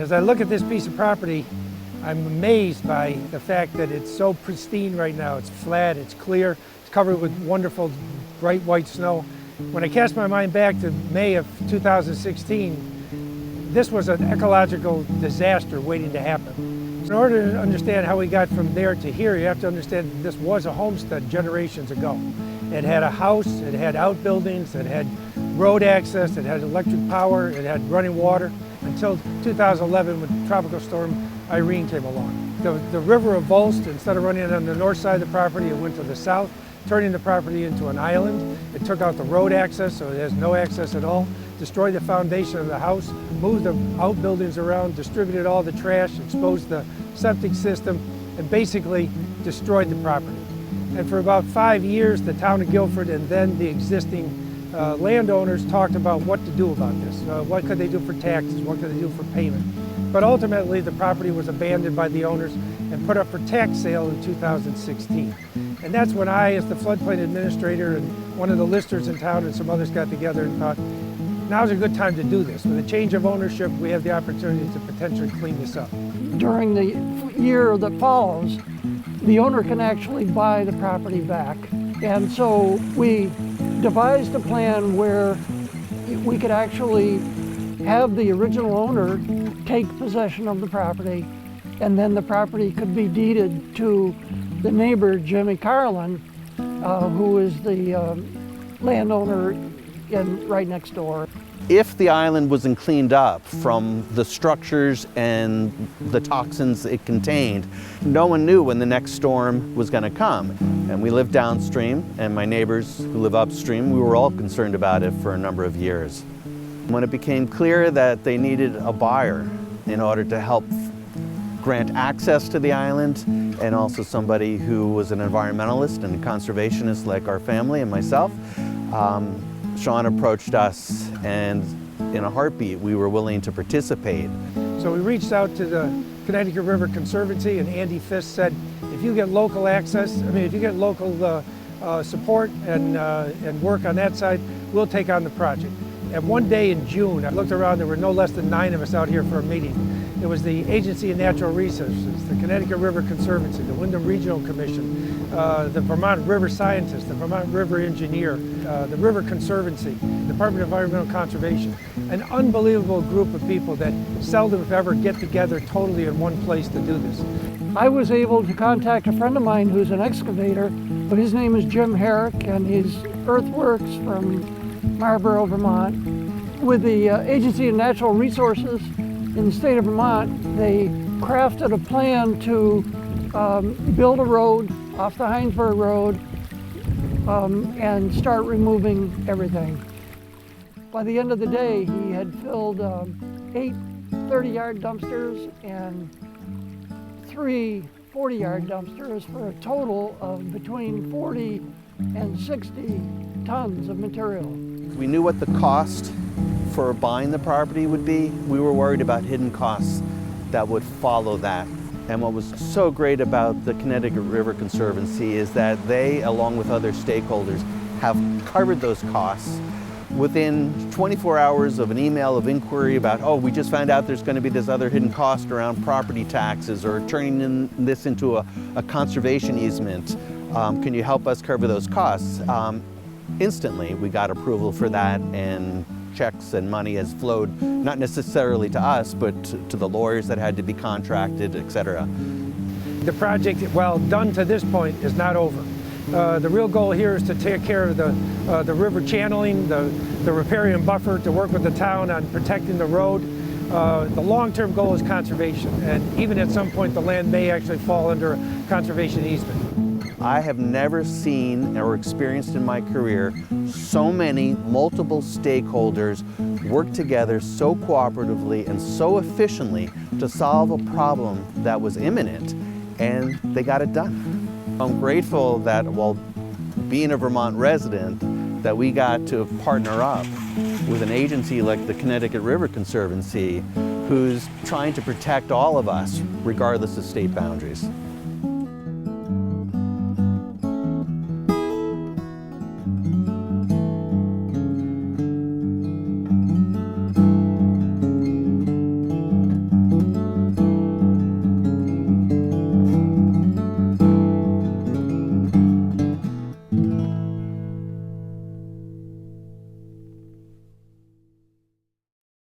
as I look at this piece of property, I'm amazed by the fact that it's so pristine right now. It's flat, it's clear, it's covered with wonderful bright white snow. When I cast my mind back to May of 2016, this was an ecological disaster waiting to happen. In order to understand how we got from there to here, you have to understand that this was a homestead generations ago. It had a house, it had outbuildings, it had road access, it had electric power, it had running water, until 2011 when Tropical Storm Irene came along. The river avulsed. Instead of running on the north side of the property, it went to the south, turning the property into an island. It took out the road access, so it has no access at all, destroyed the foundation of the house, moved the outbuildings around, distributed all the trash, exposed the septic system, and basically destroyed the property. And for about 5 years, the town of Guilford and then the existing landowners talked about what to do about this. What could they do for taxes? What could they do for payment? But ultimately, the property was abandoned by the owners and put up for tax sale in 2016. And that's when I, as the floodplain administrator and one of the listers in town and some others got together and thought, now's a good time to do this. With a change of ownership, we have the opportunity to potentially clean this up. During the year that follows, the owner can actually buy the property back. And so we devised a plan where we could actually have the original owner take possession of the property, and then the property could be deeded to the neighbor, Jimmy Carlin, who is the landowner right next door. If the island wasn't cleaned up from the structures and the toxins it contained, no one knew when the next storm was going to come. And we live downstream, and my neighbors who live upstream, we were all concerned about it for a number of years. When it became clear that they needed a buyer in order to help grant access to the island, and also somebody who was an environmentalist and a conservationist like our family and myself, Sean approached us, and in a heartbeat, we were willing to participate. So we reached out to the Connecticut River Conservancy, and Andy Fisk said, if you get local access, if you get local support and work on that side, we'll take on the project. And one day in June, I looked around, there were no less than 9 of us out here for a meeting. It was the Agency of Natural Resources, the Connecticut River Conservancy, the Wyndham Regional Commission, the Vermont River Scientist, the Vermont River Engineer, the River Conservancy, Department of Environmental Conservation. An unbelievable group of people that seldom if ever get together totally in one place to do this. I was able to contact a friend of mine who's an excavator, but his name is Jim Herrick, and he's earthworks from Marlborough, Vermont. With the Agency of Natural Resources in the state of Vermont, they crafted a plan to build a road off the Heinsberg Road and start removing everything. By the end of the day, he had filled 8 30-yard dumpsters and 3 40-yard dumpsters for a total of between 40 and 60 tons of material. We knew what the cost for buying the property would be. We were worried about hidden costs that would follow that. And what was so great about the Connecticut River Conservancy is that they, along with other stakeholders, have covered those costs within 24 hours of an email of inquiry about, oh, we just found out there's going to be this other hidden cost around property taxes or turning this into a conservation easement. Can you help us cover those costs? Instantly, we got approval for that, and checks and money has flowed, not necessarily to us, but to the lawyers that had to be contracted, etc. The project, while done to this point, is not over. The real goal here is to take care of the river channeling, the riparian buffer, to work with the town on protecting the road. The long-term goal is conservation, and even at some point the land may actually fall under a conservation easement. I have never seen or experienced in my career so many multiple stakeholders work together so cooperatively and so efficiently to solve a problem that was imminent, and they got it done. I'm grateful that, while being a Vermont resident, that we got to partner up with an agency like the Connecticut River Conservancy, who's trying to protect all of us, regardless of state boundaries.